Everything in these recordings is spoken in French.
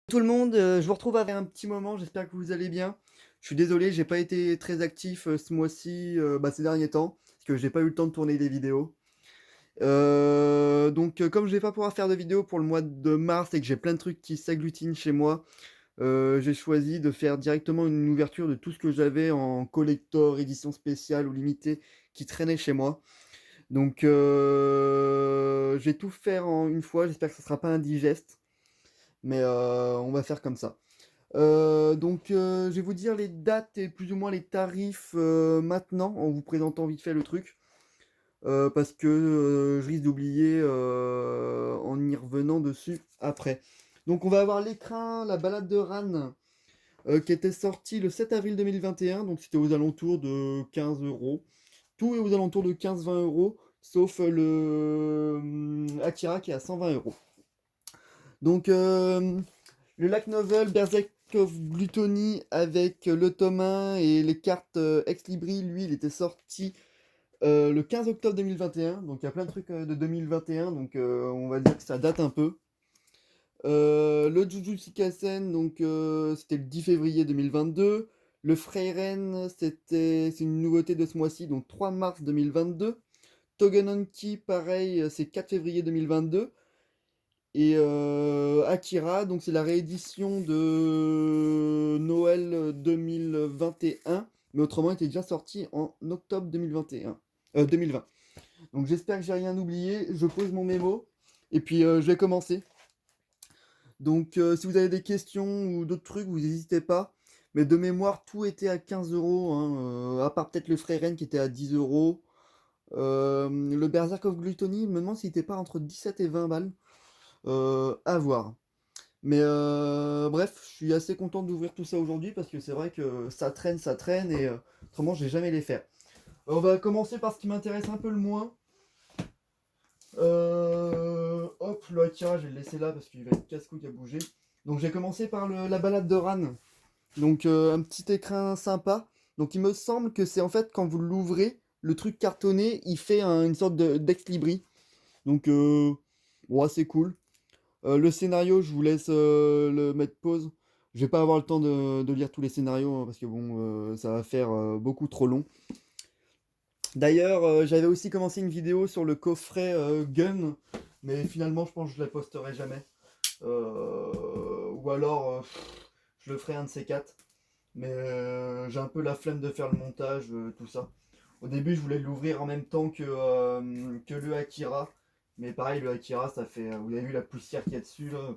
Tout le monde, je vous retrouve après un petit moment, j'espère que vous allez bien. Je suis désolé, j'ai pas été très actif, ce mois-ci, ces derniers temps, parce que j'ai pas eu le temps de tourner des vidéos. Comme je vais pas pouvoir faire de vidéos pour le mois de mars et que j'ai plein de trucs qui s'agglutinent chez moi, j'ai choisi de faire directement une ouverture de tout ce que j'avais en collector, édition spéciale ou limitée qui traînait chez moi. Je vais tout faire en une fois, j'espère que ça sera pas indigeste, mais on va faire comme ça. Je vais vous dire les dates et plus ou moins les tarifs maintenant, en vous présentant vite fait le truc, parce que je risque d'oublier en y revenant dessus après. Donc on va avoir l'écrin, la balade de Ran, qui était sorti le 7 avril 2021, donc c'était aux alentours de 15 euros. Tout est aux alentours de 15-20 euros, sauf le Akira qui est à 120 euros. Donc le Light Novel Berserk of Gluttony avec le tome 1 et les cartes Ex Libri, lui, il était sorti le 15 octobre 2021. Donc il y a plein de trucs de 2021, donc on va dire que ça date un peu. Le Jujutsu Kaisen, c'était le 10 février 2022. Le Freiren, c'est une nouveauté de ce mois-ci, donc 3 mars 2022. Togenonki, pareil, c'est 4 février 2022. Et Akira, donc c'est la réédition de Noël 2021, mais autrement il était déjà sorti en octobre 2021, 2020. Donc j'espère que j'ai rien oublié, je pose mon mémo, et puis je vais commencer. Si vous avez des questions ou d'autres trucs, vous n'hésitez pas. Mais de mémoire, tout était à 15 euros, hein, à part peut-être le Freiren qui était à 10 euros. Le Berserk of Gluttony, je me demande s'il n'était pas entre 17 et 20 balles. À voir. Mais bref, je suis assez content d'ouvrir tout ça aujourd'hui parce que c'est vrai que ça traîne et autrement je vais jamais les faire. On va commencer par ce qui m'intéresse un peu le moins. Hop, le Akira, je vais le laisser là parce qu'il va être casse-couille à bouger. Donc j'ai commencé par la balade de Ran. Donc un petit écrin sympa. Donc il me semble que c'est en fait quand vous l'ouvrez, le truc cartonné, il fait une sorte d'ex-libris. Donc ouais, c'est cool. Le scénario, je vous laisse le mettre pause. Je vais pas avoir le temps de lire tous les scénarios hein, parce que bon, ça va faire beaucoup trop long. D'ailleurs, j'avais aussi commencé une vidéo sur le coffret Gun, mais finalement, je pense que je la posterai jamais. Ou alors, je le ferai un de ces quatre. Mais j'ai un peu la flemme de faire le montage, tout ça. Au début, je voulais l'ouvrir en même temps que le Akira. Mais pareil, le Akira, ça fait. Vous avez vu la poussière qu'il y a dessus là,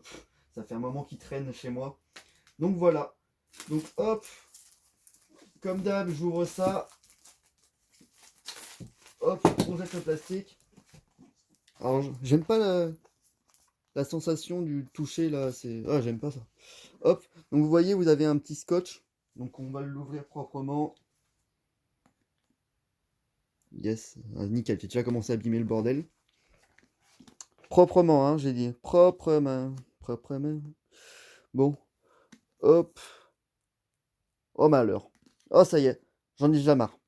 ça fait un moment qu'il traîne chez moi. Donc voilà. Donc hop, comme d'hab, j'ouvre ça. Hop, on jette le plastique. Alors, j'aime pas la sensation du toucher là. C'est. Ah, j'aime pas ça. Hop, donc vous voyez, vous avez un petit scotch. Donc on va l'ouvrir proprement. Yes, ah, nickel, j'ai déjà commencé à abîmer le bordel. Proprement, hein, j'ai dit. Proprement. Proprement. Bon, hop. Oh malheur. Oh, ça y est, j'en ai déjà marre.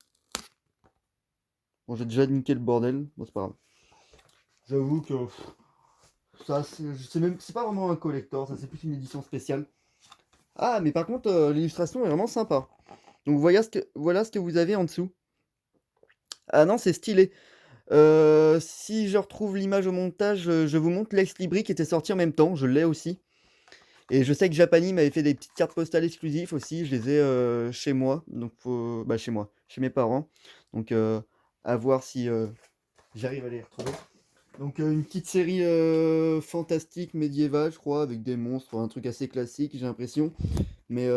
Bon, j'ai déjà niqué le bordel. Bon, c'est pas grave. J'avoue que ça, c'est pas vraiment un collector, ça c'est plus une édition spéciale. Ah, mais par contre, l'illustration est vraiment sympa. Donc voilà ce que vous avez en dessous. Ah non, c'est stylé. Si je retrouve l'image au montage, je vous montre l'ex Libri qui était sorti en même temps. Je l'ai aussi. Et je sais que Japani m'avait fait des petites cartes postales exclusives aussi. Je les ai chez moi. Donc, chez moi, chez mes parents. Donc, à voir si j'arrive à les retrouver. Donc, une petite série fantastique médiévale, je crois, avec des monstres, un truc assez classique, j'ai l'impression. Mais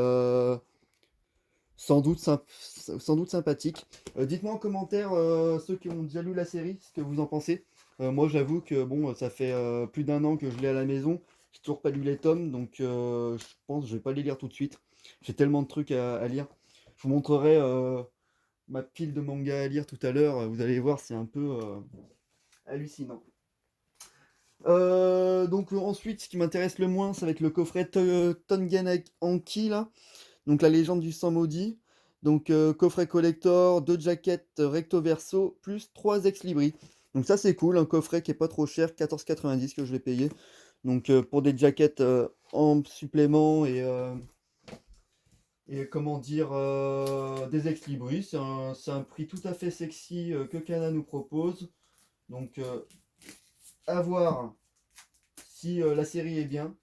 sans doute sympathique. Dites-moi en commentaire, ceux qui ont déjà lu la série, ce que vous en pensez. Moi, j'avoue que bon, ça fait plus d'un an que je l'ai à la maison. J'ai toujours pas lu les tomes, donc je pense que je vais pas les lire tout de suite. J'ai tellement de trucs à lire. Je vous montrerai ma pile de mangas à lire tout à l'heure. Vous allez voir, c'est un peu hallucinant. Ensuite, ce qui m'intéresse le moins, ça va être le coffret Tongen Anki, là. Donc la légende du sang maudit. Donc coffret collector, 2 jaquettes recto verso, plus 3 ex libris. Donc ça c'est cool, un coffret qui est pas trop cher, 14,90 que je vais payer. Donc pour des jackets en supplément et comment dire, des ex-libris. C'est un prix tout à fait sexy que Kana nous propose. Donc à voir si la série est bien.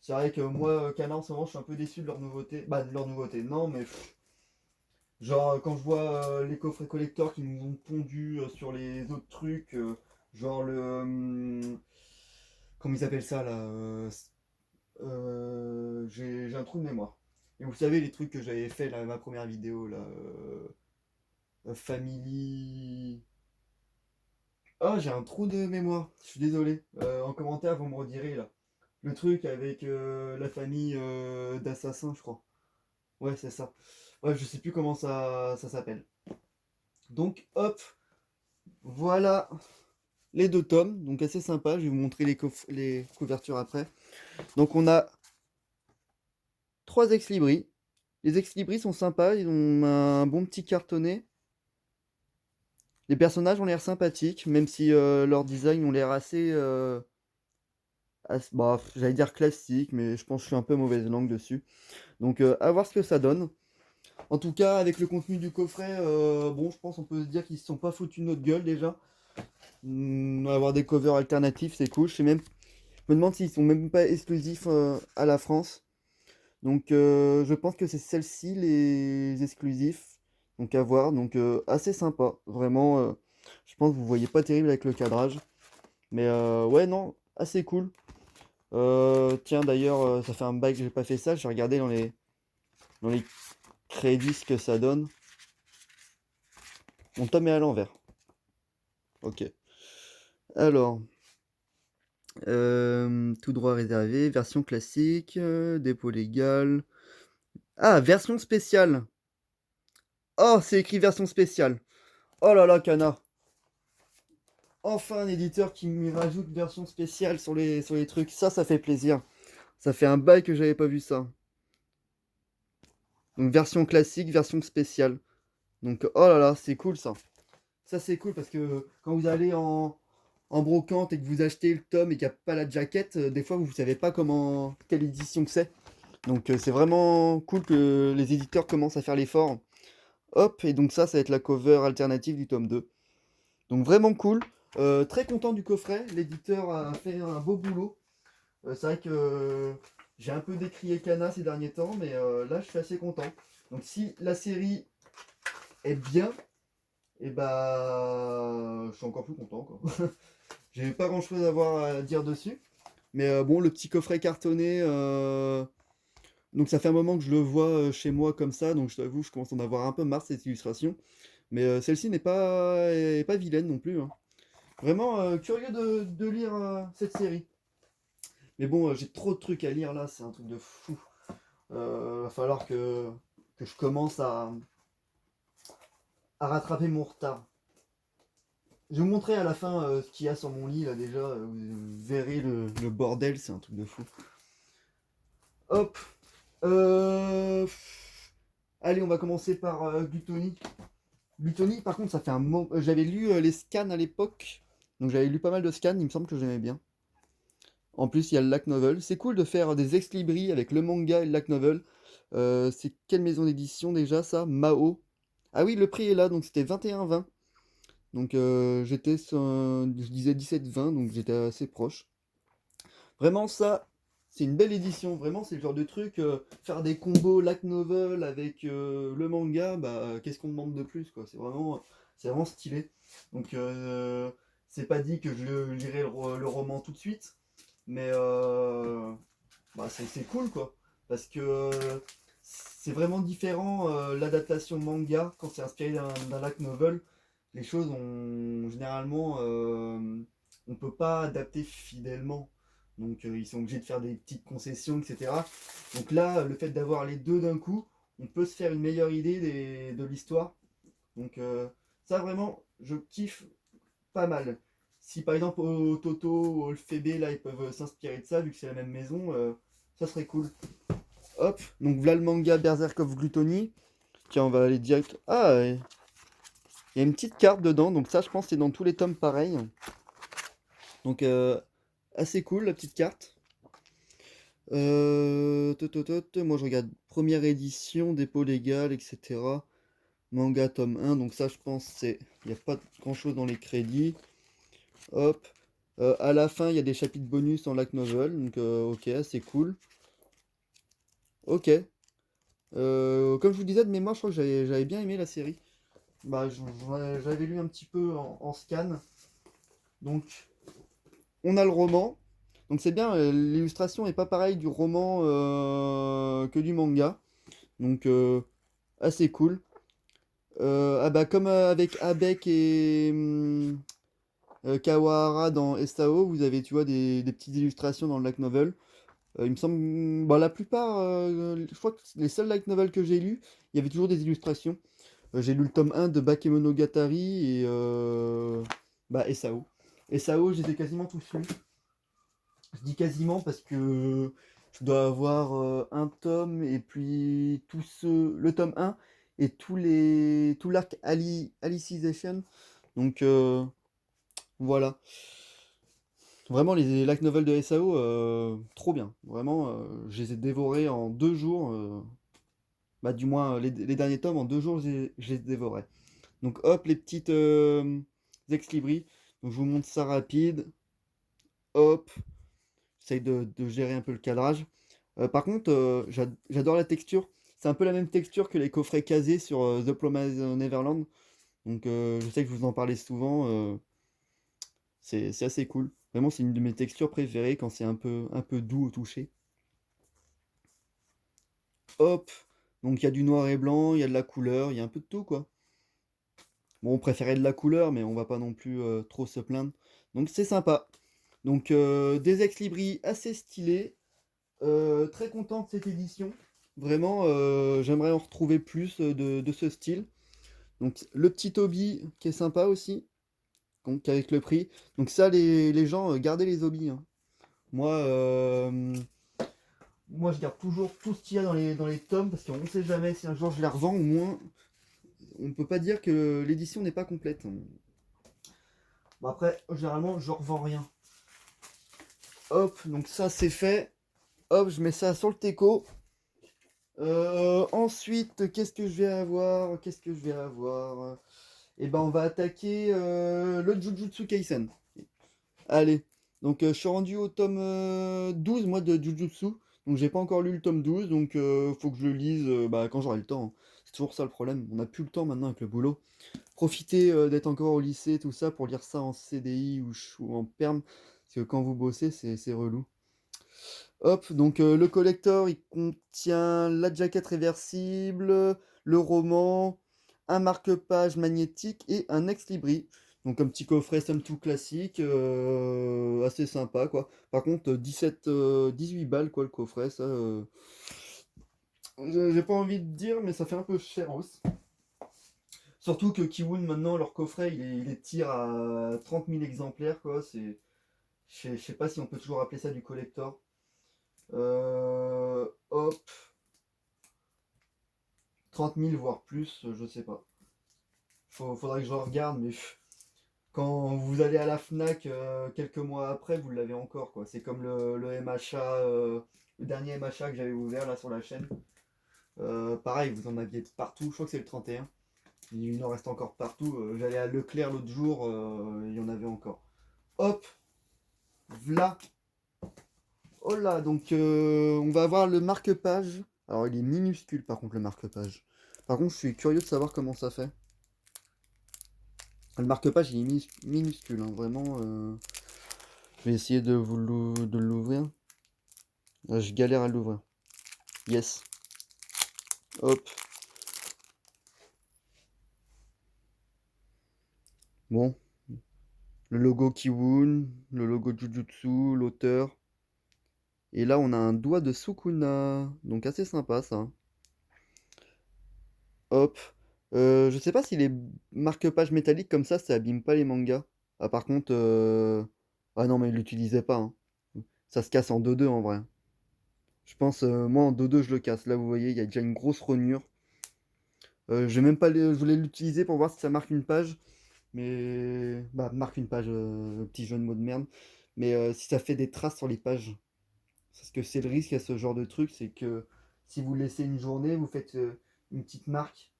C'est vrai que moi, Kana en ce moment, je suis un peu déçu de leur nouveauté. Bah, de leur nouveauté, non, mais genre quand je vois les coffrets collector qui nous ont pondu sur les autres trucs, genre comment ils appellent ça là j'ai un trou de mémoire. Et vous savez, les trucs que j'avais fait là, ma première vidéo là, Family. Ah, j'ai un trou de mémoire, je suis désolé. En commentaire, vous me redirez là. Le truc avec la famille d'assassins, je crois. Ouais, c'est ça. Ouais, je sais plus comment ça s'appelle. Donc, hop, voilà les deux tomes. Donc, assez sympa. Je vais vous montrer les couvertures après. Donc, on a 3 ex-libris. Les ex-libris sont sympas. Ils ont un bon petit cartonné. Les personnages ont l'air sympathiques, même si leur design ont l'air bah, j'allais dire classique, mais je pense que je suis un peu mauvaise langue dessus. Donc, à voir ce que ça donne. En tout cas, avec le contenu du coffret, bon, je pense qu'on peut se dire qu'ils se sont pas foutus de notre gueule déjà. Avoir des covers alternatifs, c'est cool. Je me demande s'ils sont même pas exclusifs à la France. Donc, je pense que c'est celle-ci les exclusifs. Donc, à voir. Donc, assez sympa. Vraiment, je pense que vous voyez pas terrible avec le cadrage. Mais ouais, non, assez cool. Tiens, d'ailleurs, ça fait un bail que j'ai pas fait ça. J'ai regardé dans les crédits ce que ça donne. Mon tome est à l'envers. Ok. Alors, tout droit réservé, version classique, dépôt légal. Ah, version spéciale. Oh, c'est écrit version spéciale. Oh là là, Kana. Enfin, un éditeur qui me rajoute version spéciale sur les trucs. Ça fait plaisir. Ça fait un bail que j'avais pas vu ça. Donc, version classique, version spéciale. Donc, oh là là, c'est cool ça. Ça, c'est cool parce que quand vous allez en brocante et que vous achetez le tome et qu'il n'y a pas la jaquette, des fois, vous ne savez pas quelle édition que c'est. Donc, c'est vraiment cool que les éditeurs commencent à faire l'effort. Hop, et donc ça va être la cover alternative du tome 2. Donc vraiment cool. Très content du coffret. L'éditeur a fait un beau boulot. C'est vrai que j'ai un peu décrié Kana ces derniers temps, mais là je suis assez content. Donc si la série est bien, et bah je suis encore plus content quoi. J'ai pas grand chose à avoir à dire dessus. Mais bon, le petit coffret cartonné, donc ça fait un moment que je le vois chez moi comme ça, donc je t'avoue, je commence à en avoir un peu marre de cette illustration. Mais celle-ci est pas vilaine non plus, hein. Vraiment curieux de lire cette série. Mais bon, j'ai trop de trucs à lire là, c'est un truc de fou. Va falloir que je commence à rattraper mon retard. Je vais vous montrer à la fin ce qu'il y a sur mon lit là déjà. Vous verrez le bordel, c'est un truc de fou. Hop. Euh, Allez, on va commencer par Gluttony. Gluttony, par contre, ça fait un moment. J'avais lu les scans à l'époque. Donc j'avais lu pas mal de scans, il me semble que j'aimais bien. En plus, il y a le Lac Novel. C'est cool de faire des ex-libris avec le manga et le Lac Novel. C'est quelle maison d'édition déjà ça? Mao. Ah oui, le prix est là, donc c'était 21,20. Donc je disais 17,20, donc j'étais assez proche. Vraiment ça, c'est une belle édition. Vraiment, c'est le genre de truc, faire des combos Lac Novel avec le manga, bah qu'est-ce qu'on demande de plus quoi? C'est vraiment stylé. Donc c'est pas dit que je lirai le roman tout de suite. Mais bah, c'est cool quoi. Parce que c'est vraiment différent l'adaptation manga quand c'est inspiré d'un light novel. Les choses ont généralement on peut pas adapter fidèlement. Donc ils sont obligés de faire des petites concessions, etc. Donc là, le fait d'avoir les deux d'un coup, on peut se faire une meilleure idée de l'histoire. Donc ça vraiment, je kiffe pas mal. Si par exemple au Toto ou au Phébé, là, ils peuvent s'inspirer de ça, vu que c'est la même maison, ça serait cool. Hop, donc voilà le manga Berserk of Gluttony. Tiens, on va aller direct. Ah, il y a une petite carte dedans, donc ça, je pense, c'est dans tous les tomes pareil. Donc, assez cool la petite carte. Moi je regarde première édition, dépôt légal, etc. Manga tome 1, donc ça je pense c'est. Il n'y a pas grand chose dans les crédits. Hop. À la fin, il y a des chapitres bonus en light novel, donc ok, c'est cool. Ok. Comme je vous disais de mémoire, je crois que j'avais bien aimé la série. Bah, j'avais lu un petit peu en scan. Donc, on a le roman. Donc c'est bien, l'illustration est pas pareille du roman que du manga. Donc assez cool. Ah bah comme avec Abek et Kawahara dans SAO, vous avez tu vois des petites illustrations dans le light novel. Il me semble, bah, la plupart, je crois que les seuls light novels que j'ai lus, il y avait toujours des illustrations. J'ai lu le tome 1 de Bakemonogatari et bah, SAO. SAO, je les ai quasiment tous lus. Je dis quasiment parce que je dois avoir un tome et puis le tome 1 et tout l'arc Alicization. Donc voilà. Vraiment, les light novels de SAO, trop bien. Vraiment, je les ai dévorés en 2 jours. Bah, du moins, les derniers tomes, en 2 jours, je les ai dévorés. Donc, hop, les petites ex-libris. Donc, je vous montre ça rapide. Hop, j'essaye de gérer un peu le cadrage. Par contre, j'adore la texture. C'est un peu la même texture que les coffrets casés sur The Promised Neverland. Donc, je sais que je vous en parlais souvent. C'est assez cool. Vraiment, c'est une de mes textures préférées quand c'est un peu doux au toucher. Hop, donc il y a du noir et blanc, il y a de la couleur, il y a un peu de tout quoi. Bon, on préférait de la couleur, mais on va pas non plus trop se plaindre. Donc c'est sympa. Donc des ex-libris assez stylés. Très content de cette édition. Vraiment, j'aimerais en retrouver plus de ce style. Donc le petit Obi qui est sympa aussi. Donc avec le prix. Donc ça, les gens, gardez les Obi, hein. Moi, moi, je garde toujours tout ce qu'il y a dans les tomes parce qu'on ne sait jamais si un jour je les revends. Au moins, on ne peut pas dire que l'édition n'est pas complète. Bon, après, généralement, je revends rien. Hop, donc ça c'est fait. Hop, je mets ça sur le teco. Ensuite, qu'est-ce que je vais avoir? Qu'est-ce que je vais avoir? Et ben, on va attaquer le Jujutsu Kaisen. Allez, donc je suis rendu au tome 12, moi, de Jujutsu. Donc j'ai pas encore lu le tome 12, donc faut que je le lise bah, quand j'aurai le temps, hein. C'est toujours ça le problème, on n'a plus le temps maintenant avec le boulot. Profitez d'être encore au lycée, tout ça, pour lire ça en CDI ou en perm, parce que quand vous bossez, c'est relou. Hop, donc le collector, il contient la jaquette réversible, le roman, un marque-page magnétique et un ex-libris. Donc un petit coffret somme tout classique, assez sympa quoi. Par contre, 18 balles quoi le coffret, ça... j'ai pas envie de dire, mais ça fait un peu cher aussi. Surtout que Kiwoon, maintenant, leur coffret, il les tire à 30 000 exemplaires quoi. Je sais pas si on peut toujours appeler ça du collector. Hop, 30 000 voire plus, je sais pas. Faudrait que je regarde, mais quand vous allez à la Fnac quelques mois après, vous l'avez encore quoi. C'est comme le MHA, le dernier MHA que j'avais ouvert là sur la chaîne. Pareil, vous en aviez partout, je crois que c'est le 31. Il en reste encore partout. J'allais à Leclerc l'autre jour, il y en avait encore. Hop, v'là. Oh là, donc on va avoir le marque-page. Alors il est minuscule par contre le marque-page. Par contre, je suis curieux de savoir comment ça fait. Le marque-page il est minuscule, hein, vraiment. Je vais essayer de l'ouvrir. Je galère à l'ouvrir. Yes. Hop. Bon. Le logo Kiwoon, le logo Jujutsu, l'auteur. Et là, on a un doigt de Sukuna. Donc assez sympa ça. Hop. Je sais pas si les marque-pages métalliques comme ça abîme pas les mangas. Ah par contre... Ah non mais il l'utilisait pas, hein. Ça se casse en 2-2 en vrai. Je pense, moi en 2-2 je le casse. Là vous voyez, il y a déjà une grosse rognure. Je vais même pas je voulais l'utiliser pour voir si ça marque une page. Mais... Bah marque une page, petit jeu de mots de merde. Mais si ça fait des traces sur les pages, parce que c'est le risque à ce genre de truc, c'est que si vous laissez une journée, vous faites une petite marque.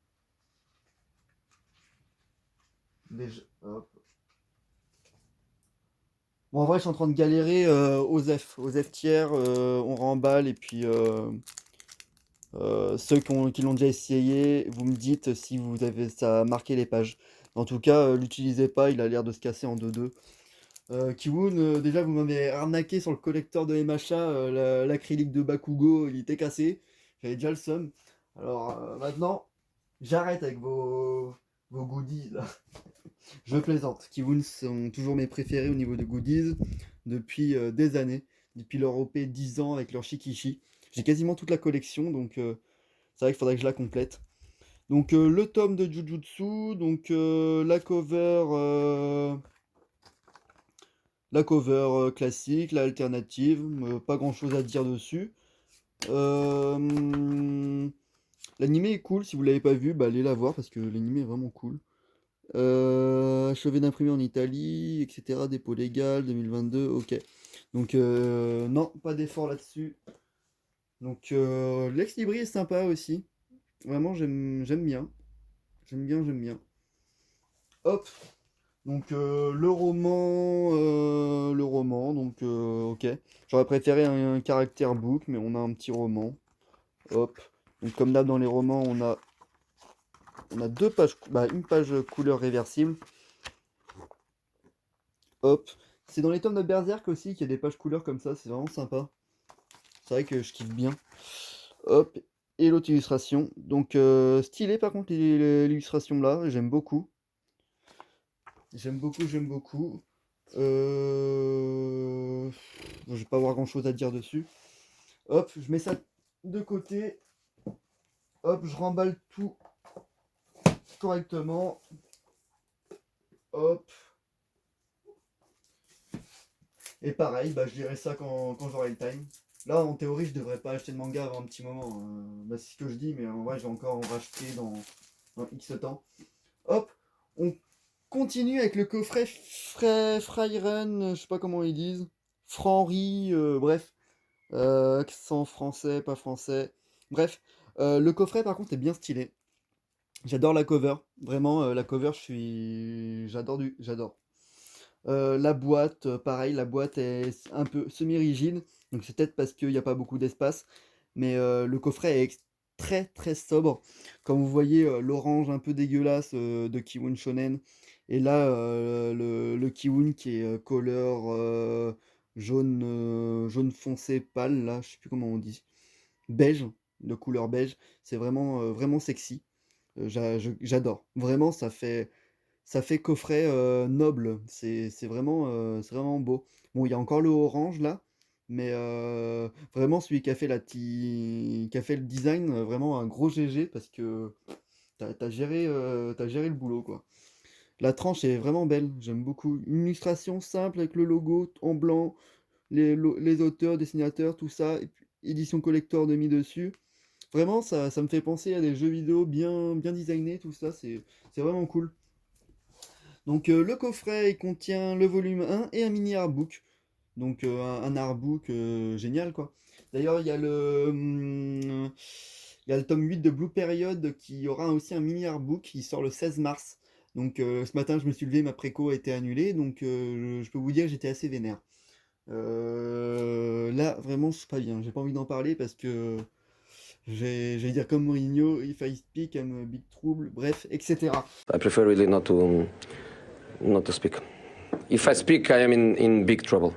Déjà, hop. Bon, en vrai, je suis en train de galérer aux F tiers, on remballe, et puis ceux qui l'ont déjà essayé, vous me dites si vous avez ça a marqué les pages. En tout cas, l'utilisez pas, il a l'air de se casser en 2-2. Kiwoon, déjà vous m'avez arnaqué sur le collecteur de MHA, l'acrylique de Bakugo, il était cassé. J'avais déjà le seum. Alors maintenant, j'arrête avec vos goodies là. Je plaisante. Kiwoon sont toujours mes préférés au niveau de goodies depuis des années. Depuis leur OP 10 ans avec leur Shikishi. J'ai quasiment toute la collection, donc c'est vrai qu'il faudrait que je la complète. Donc le tome de Jujutsu, donc la cover classique, la alternative, pas grand chose à dire dessus. L'animé est cool, si vous l'avez pas vu, bah allez la voir parce que l'animé est vraiment cool. Achevé d'imprimer en Italie, etc. Dépôt légal, 2022, ok. Donc non, pas d'effort là-dessus. Donc Lex Libri est sympa aussi. Vraiment, j'aime bien. J'aime bien. Hop, donc le roman, donc ok. J'aurais préféré un caractère book, mais on a un petit roman. Hop. Donc comme d'hab dans les romans, on a deux pages, bah, une page couleur réversible. Hop. C'est dans les tomes de Berserk aussi qu'il y a des pages couleurs comme ça, c'est vraiment sympa. C'est vrai que je kiffe bien. Hop. Et l'autre illustration. Donc stylé par contre l'illustration là, j'aime beaucoup. J'aime beaucoup, j'aime beaucoup. Je vais pas avoir grand chose à dire dessus. Hop, je mets ça de côté. Hop, je remballe tout correctement. Hop. Et pareil, bah, je dirai ça quand j'aurai le time. Là, en théorie, je devrais pas acheter de manga avant un petit moment. Bah, c'est ce que je dis, mais en vrai, je vais encore en racheter dans X temps. Hop, on continue avec le coffret Freiren, je sais pas comment ils disent. Franri, bref. Accent français, pas français. Bref, le coffret par contre est bien stylé. J'adore la cover. Vraiment, la cover, j'adore. La boîte, pareil, la boîte est un peu semi-rigide. Donc c'est peut-être parce qu'il n'y a pas beaucoup d'espace. Mais le coffret est très très sobre. Comme vous voyez, l'orange un peu dégueulasse de Kiwon Shonen. Et là, le Kiwon qui est couleur jaune foncé pâle, là, je sais plus comment on dit. Beige, de couleur beige. C'est vraiment sexy. J'adore. Vraiment, ça fait coffret noble. C'est vraiment beau. Bon, il y a encore le orange là, mais vraiment celui qui a fait le design, vraiment un gros GG parce que t'as géré le boulot quoi. La tranche est vraiment belle, j'aime beaucoup. Une illustration simple avec le logo en blanc, les auteurs, dessinateurs, tout ça, et puis édition collector de mis dessus. Vraiment, ça me fait penser à des jeux vidéo bien designés, tout ça, c'est vraiment cool. Donc le coffret il contient le volume 1 et un mini artbook. Donc un artbook génial quoi. D'ailleurs il y a le tome 8 de Blue Period qui aura aussi un mini artbook qui sort le 16 mars. Donc ce matin je me suis levé, ma préco a été annulée, donc je peux vous dire que j'étais assez vénère. Là vraiment c'est pas bien, j'ai pas envie d'en parler parce que j'allais dire comme Mourinho, if I speak I'm a big trouble, bref, etc. I prefer really not to speak. If I speak, I am in big trouble.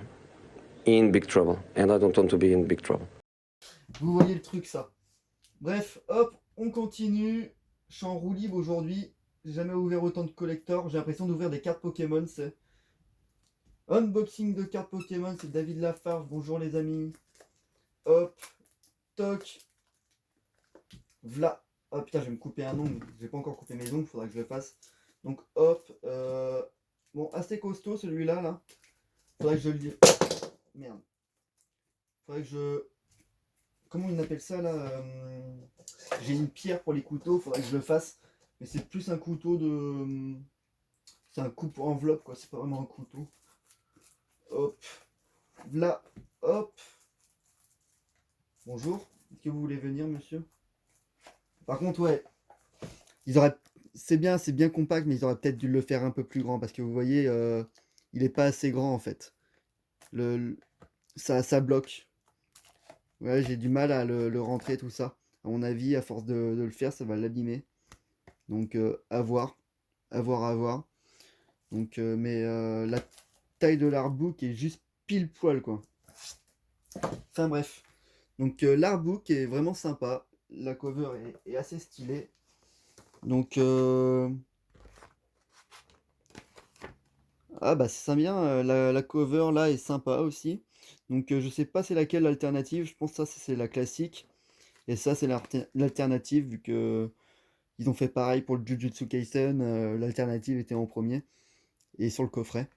In big trouble. And I don't want to be in big trouble. Vous voyez le truc ça. Bref, hop, on continue. Je suis en roue libre aujourd'hui. J'ai jamais ouvert autant de collectors. J'ai l'impression d'ouvrir des cartes Pokémon. C'est unboxing de cartes Pokémon. C'est David Lafarge. Bonjour les amis. Hop, toc. V'là. Oh putain, je vais me couper un ongle. J'ai pas encore coupé mes ongles. Faudra que je le fasse. Donc hop. Bon, assez costaud celui-là. Là. Faudrait que je le dise. Merde. Faudrait que je. Comment on appelle ça là J'ai une pierre pour les couteaux, faudrait que je le fasse. Mais c'est plus un couteau de. C'est un coupe enveloppe quoi, c'est pas vraiment un couteau. Hop. Là, hop. Bonjour. Est-ce que vous voulez venir, monsieur? Par contre, ouais, ils auraient... c'est bien compact, mais ils auraient peut-être dû le faire un peu plus grand parce que vous voyez, il est pas assez grand en fait. Le... ça bloque. Ouais, j'ai du mal à le rentrer tout ça. À mon avis, à force de le faire, ça va l'abîmer. Donc, à voir, à voir, à voir. Donc, mais la taille de l'artbook est juste pile poil quoi. Enfin bref. Donc, l'artbook est vraiment sympa. La cover est assez stylée. Donc, ah bah c'est bien, la cover là est sympa aussi. Donc je sais pas c'est laquelle l'alternative, je pense que ça c'est la classique. Et ça c'est l'alternative vu que ils ont fait pareil pour le Jujutsu Kaisen, l'alternative était en premier et sur le coffret.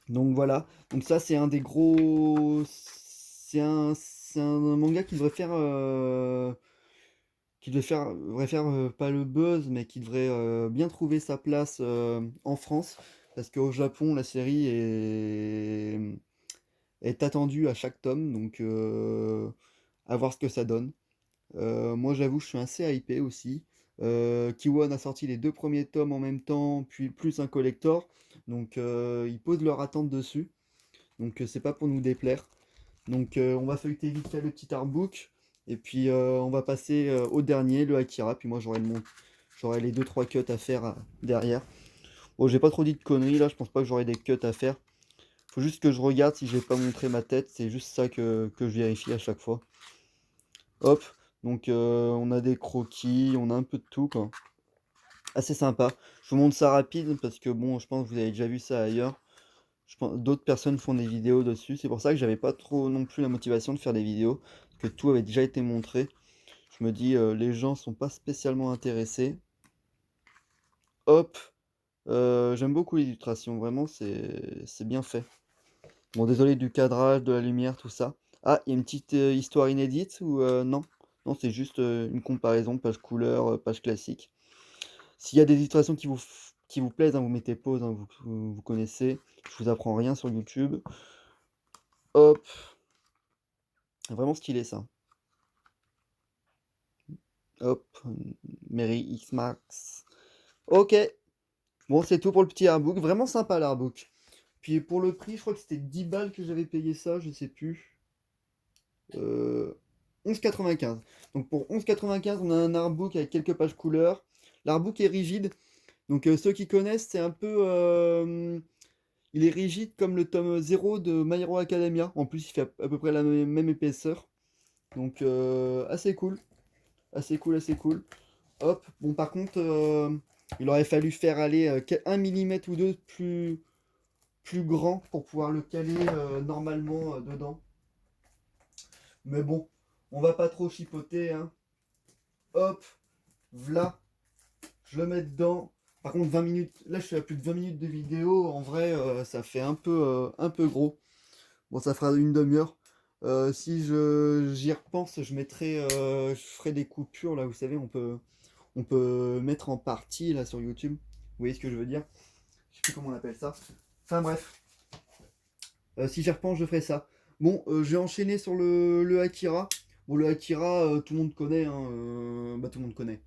Donc voilà, donc ça c'est un des gros... c'est un manga devrait faire pas le buzz, mais qui devrait bien trouver sa place en France. Parce qu'au Japon, la série est attendue à chaque tome, donc à voir ce que ça donne. Moi, j'avoue, je suis assez hypé aussi. Kiwon a sorti les deux premiers tomes en même temps, puis plus un collector. Donc, ils posent leur attente dessus. Donc, c'est pas pour nous déplaire. Donc, on va feuilleter vite fait le petit artbook. Et puis, on va passer au dernier, le Akira. Puis moi, j'aurai les deux trois cuts à faire derrière. Bon, j'ai pas trop dit de conneries là. Je pense pas que j'aurai des cuts à faire. Faut juste que je regarde si j'ai pas montré ma tête. C'est juste ça que je vérifie à chaque fois. Hop. Donc, on a des croquis, on a un peu de tout quoi. Assez sympa. Je vous montre ça rapide parce que bon, je pense que vous avez déjà vu ça ailleurs. Je pense d'autres personnes font des vidéos dessus. C'est pour ça que j'avais pas trop non plus la motivation de faire des vidéos, que tout avait déjà été montré. Je me dis, les gens sont pas spécialement intéressés. Hop, j'aime beaucoup l'illustration, vraiment, c'est bien fait. Bon, désolé du cadrage, de la lumière, tout ça. Ah, il y a une petite histoire inédite ou non? Non, c'est juste une comparaison, page couleur, page classique. S'il y a des illustrations qui vous plaisent, hein, vous mettez pause, hein, vous connaissez. Je vous apprends rien sur YouTube. Hop, vraiment stylé ça. Hop, Mary X Max. Ok, bon, c'est tout pour le petit artbook. Vraiment sympa l'artbook. Puis pour le prix, je crois que c'était 10 balles que j'avais payé ça, je sais plus. Euh, 11,95. Donc pour 11,95, on a un artbook avec quelques pages couleurs. L'artbook est rigide. Donc ceux qui connaissent, c'est un peu... il est rigide comme le tome 0 de My Hero Academia. En plus, il fait à peu près la même épaisseur. Donc assez cool. Assez cool, assez cool. Hop, bon par contre, il aurait fallu faire aller 1 mm ou 2 plus grand pour pouvoir le caler normalement dedans. Mais bon, on va pas trop chipoter, hein. Hop, voilà, je le mets dedans. Par contre, 20 minutes, là je suis à plus de 20 minutes de vidéo, en vrai ça fait un peu gros. Bon, ça fera une demi-heure. Si j'y repense, je ferai des coupures là, vous savez, on peut mettre en partie là sur YouTube. Vous voyez ce que je veux dire? Je sais plus comment on appelle ça. Enfin bref, si j'y repense, je ferai ça. Bon, j'ai enchaîné sur le Akira. Bon, le Akira, tout le monde connaît, hein, bah tout le monde connaît.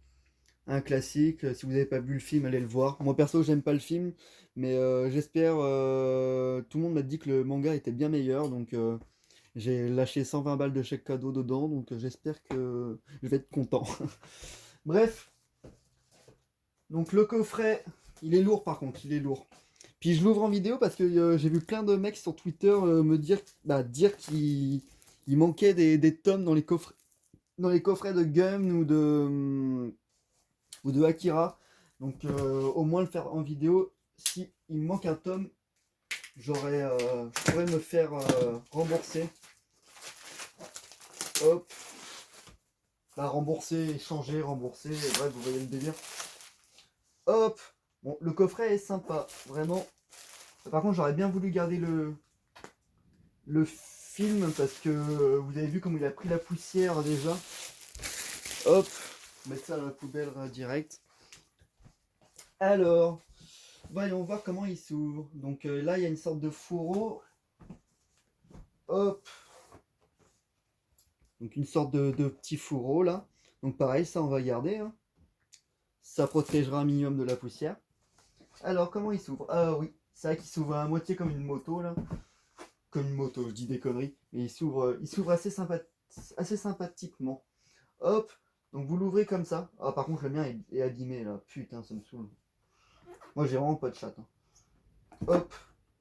Un classique, si vous n'avez pas vu le film, allez le voir. Moi perso, j'aime pas le film, mais j'espère. Tout le monde m'a dit que le manga était bien meilleur, donc j'ai lâché 120 balles de chèque cadeau dedans, donc j'espère que je vais être content. Bref, donc le coffret, il est lourd par contre, il est lourd. Puis je l'ouvre en vidéo parce que j'ai vu plein de mecs sur Twitter me dire qu'il manquait des tomes dans les coffrets de Gum ou de Akira. Donc au moins le faire en vidéo. Si il me manque un tome, je pourrais me faire rembourser. Hop, là, rembourser, échanger, rembourser. Bref, vous voyez le délire. Hop, bon, le coffret est sympa, vraiment. Par contre, j'aurais bien voulu garder le film parce que vous avez vu comme il a pris la poussière déjà. Hop, mettre ça dans la poubelle direct. Alors, voyons voir comment il s'ouvre. Donc là, il y a une sorte de fourreau. Hop. Donc une sorte de petit fourreau là. Donc pareil, ça on va garder. Hein. Ça protégera un minimum de la poussière. Alors comment il s'ouvre? Ah oui, c'est vrai qu'il s'ouvre à moitié comme une moto là. Comme une moto, je dis des conneries. Mais il s'ouvre assez sympathiquement. Hop. Donc vous l'ouvrez comme ça. Ah par contre le mien est abîmé là. Putain, ça me saoule. Moi j'ai vraiment pas de chat. Hein. Hop.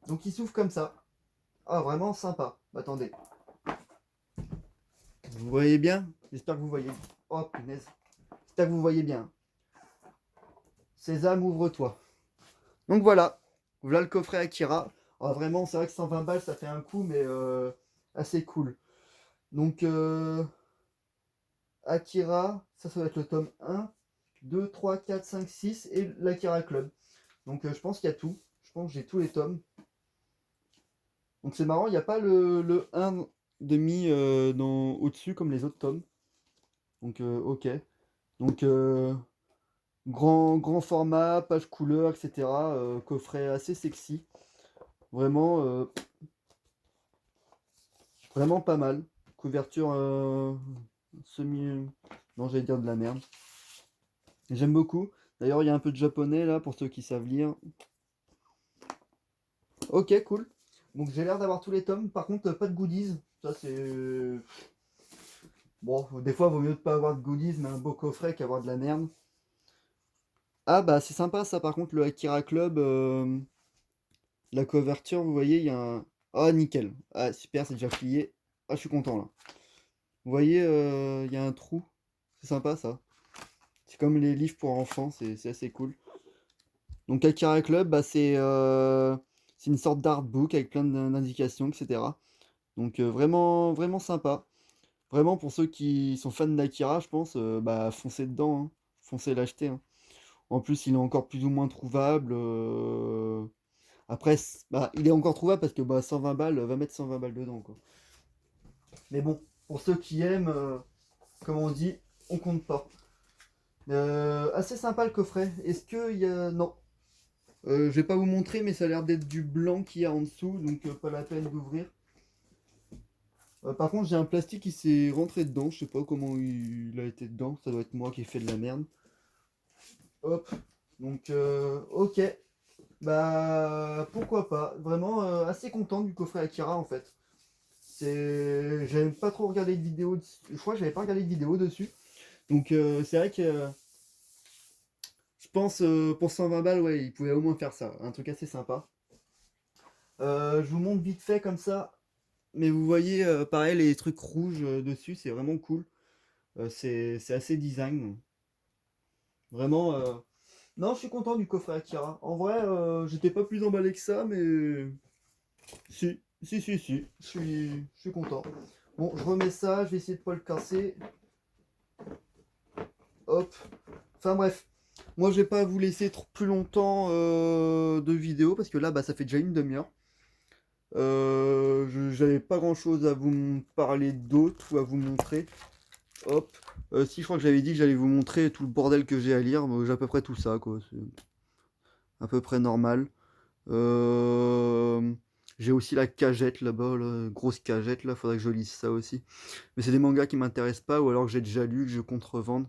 Donc il s'ouvre comme ça. Ah vraiment sympa. Attendez. Vous voyez bien? J'espère que vous voyez. Oh punaise. J'espère que vous voyez bien. Sésame, ouvre-toi. Donc voilà. Voilà le coffret Akira. Ah, vraiment, c'est vrai que 120 balles, ça fait un coup, mais assez cool. Donc Akira, ça va être le tome 1, 2, 3, 4, 5, 6 et l'Akira Club. Donc je pense qu'il y a tout. Je pense que j'ai tous les tomes. Donc c'est marrant, il n'y a pas le 1 demi au-dessus comme les autres tomes. Donc ok. Donc grand format, page couleur, etc. Coffret assez sexy. Vraiment, vraiment pas mal. Couverture semi... Non, j'allais dire de la merde. J'aime beaucoup. D'ailleurs, il y a un peu de japonais là, pour ceux qui savent lire. Ok, cool. Donc j'ai l'air d'avoir tous les tomes. Par contre, pas de goodies. Ça, c'est... Bon, des fois, vaut mieux de pas avoir de goodies, mais un beau coffret qu'avoir de la merde. Ah bah, c'est sympa ça, par contre, le Akira Club. La couverture, vous voyez, il y a un... Ah, nickel. Ah, super, c'est déjà plié. Ah, je suis content là. Vous voyez, il y a un trou. C'est sympa ça. C'est comme les livres pour enfants, c'est assez cool. Donc Akira Club, bah, c'est une sorte d'artbook avec plein d'indications, etc. Donc vraiment, vraiment sympa. Vraiment pour ceux qui sont fans d'Akira, je pense, bah foncez dedans, hein. Foncez l'acheter. Hein. En plus, il est encore plus ou moins trouvable. Après, bah, il est encore trouvable parce que bah, 120 balles, va mettre 120 balles dedans, quoi. Mais bon, pour ceux qui aiment, comme on dit, on compte pas. Assez sympa le coffret. Est-ce qu'il y a... Non. Je vais pas vous montrer, mais ça a l'air d'être du blanc qu'il y a en dessous, donc pas la peine d'ouvrir. Par contre, j'ai un plastique qui s'est rentré dedans. Je sais pas comment il a été dedans. Ça doit être moi qui ai fait de la merde. Hop. Donc, ok. Bah, pourquoi pas. Vraiment assez content du coffret Akira en fait. J'avais pas trop regardé de vidéos. Je crois que j'avais pas regardé de vidéo dessus. Donc, c'est vrai que je pense pour 120 balles, ouais, il pouvait au moins faire ça. Un truc assez sympa. Je vous montre vite fait comme ça. Mais vous voyez, pareil, les trucs rouges dessus, c'est vraiment cool. C'est assez design. Vraiment. Non, je suis content du coffret Akira. En vrai, j'étais pas plus emballé que ça, mais. Si. Je suis content. Bon, je remets ça, je vais essayer de pas le casser. Hop. Enfin bref. Moi, je vais pas vous laisser plus longtemps de vidéo parce que là, bah, ça fait déjà une demi-heure. J'avais pas grand chose à vous parler d'autre ou à vous montrer. Hop. Si, je crois que j'avais dit que j'allais vous montrer tout le bordel que j'ai à lire. J'ai à peu près tout ça, quoi. C'est à peu près normal. J'ai aussi la cagette là-bas, là, grosse cagette là. Faudrait que je lise ça aussi. Mais c'est des mangas qui m'intéressent pas ou alors que j'ai déjà lu, que je compte revendre.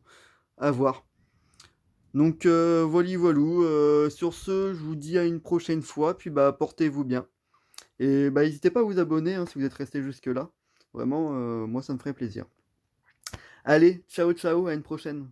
À voir. Donc voilou. Sur ce, je vous dis à une prochaine fois. Puis bah portez-vous bien. Et bah n'hésitez pas à vous abonner hein, si vous êtes resté jusque là. Vraiment, moi ça me ferait plaisir. Allez, ciao, à une prochaine.